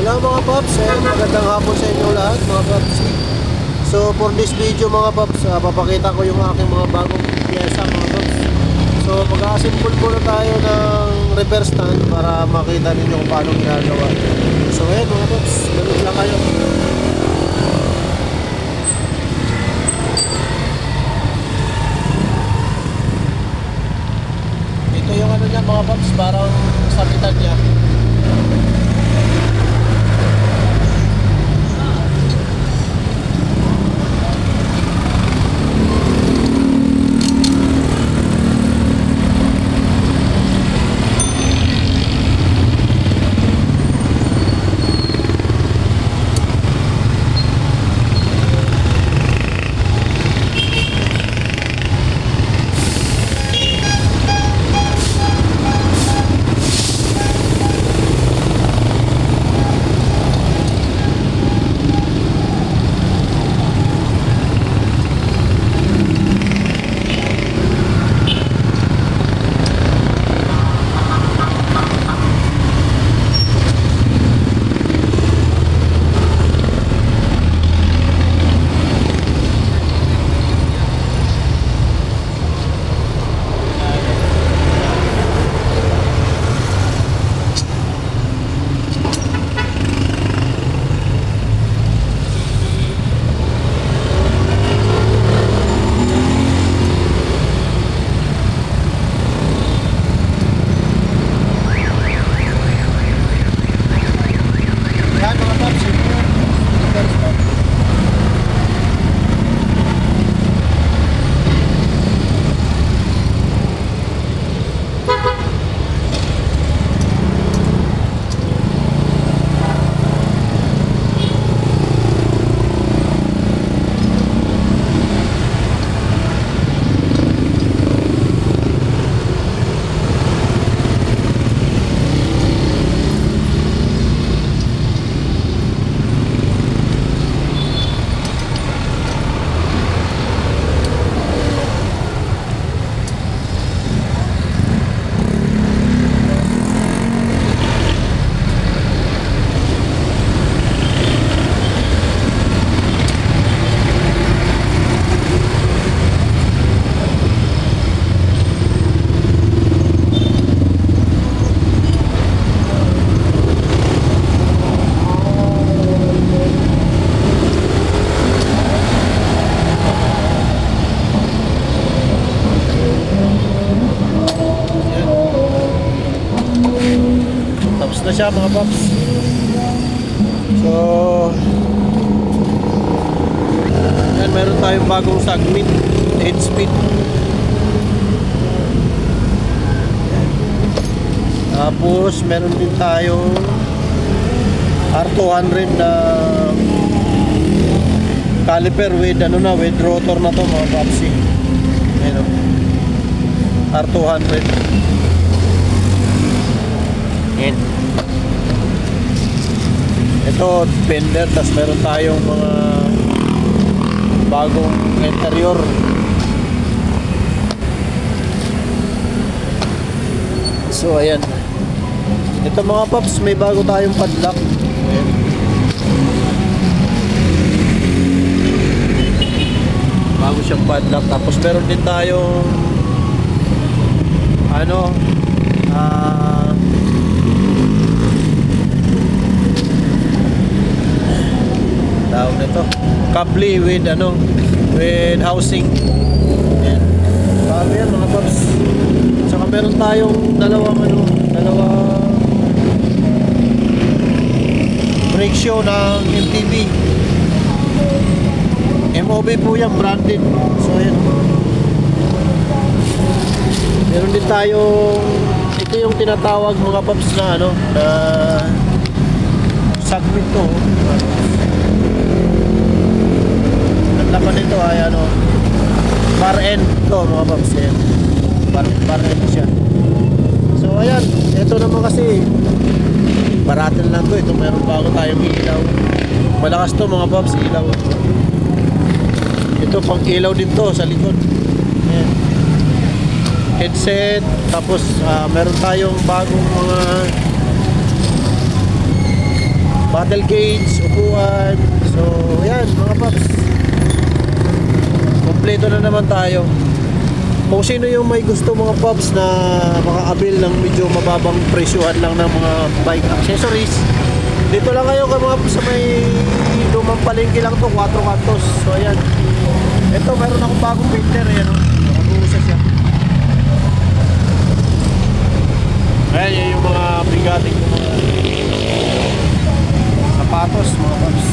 Hello mga paps, magandang hapon sa inyo lahat mga paps. So for this video mga paps, papakita ko yung aking mga bagong pyesa mga paps. So mag-assemble muna tayo ng repair stand para makita ninyo kung paano ginagawa. So ayan mga paps, ganun lang kayo. Ito yung ano niya mga paps, parang sabitan niya. Na siya mga paps. So yan, meron tayong bagong segment 8 speed. Tapos meron din tayong R200 na caliper with with rotor na to mga paps. Ayun, R200 yan. Ito fender, tas meron tayong mga bagong interior. So ayan, ito mga paps, may bago tayong padlock. Ayan. Bago siyang padlock. Tapos meron din tayong tawag nito, kable with with housing. Ayan. Bago yan mga paps. Saka meron tayong dalawang brake shoe ng MTB. MOB po yan, branded. So ayan. Meron din tayong, ito yung tinatawag mga paps na na segment to. Laman nito ay bar end to mga paps. Ayan. Bar end siya. So ayan, ito naman kasi baratin lang to. Ito meron bago tayong ilaw. Malakas to mga paps, ilaw. Ito pang ilaw din to sa likod. Ayan. Headset. Tapos meron tayong bagong mga throttle gauge, upuan. So ayan mga paps, kompleto na naman tayo. Kung sino yung may gusto mga paps na makaabil ng medyo mababang presyuhan lang ng mga bike accessories, dito lang kayo kay mga paps sa may lumang palengke lang to, 4 kantos. So ayan, ito meron akong bagong filter, ayan o, nakabuhusa siya. Ayan, yan yung mga bigating ko mga sapatos mga paps.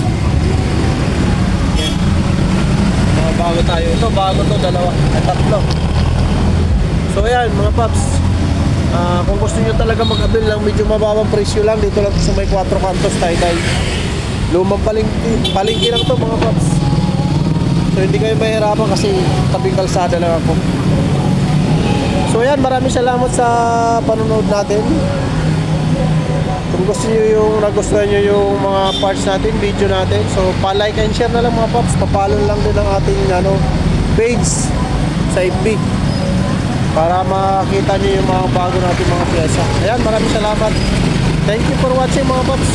Ayan, mga bago tayo, ito bago to, dalawa at tatlo. So ayan mga paps, kung gusto nyo talaga mag-abil ng medyo mababang presyo lang, dito lang sa may 4 kantos Taytay. Lumang palengke lang to mga paps. So hindi kayo mahirapan kasi tabing kalsada lang ako. So ayan, maraming salamat sa panonood natin. Kung gusto nyo yung nagustuhan nyo yung mga parts natin, video natin, so pa-like and share na lang mga paps. Papalo lang din ang ating page sa FB para makita nyo yung mga bago natin mga pyesa. Ayan, maraming salamat. Thank you for watching mga paps.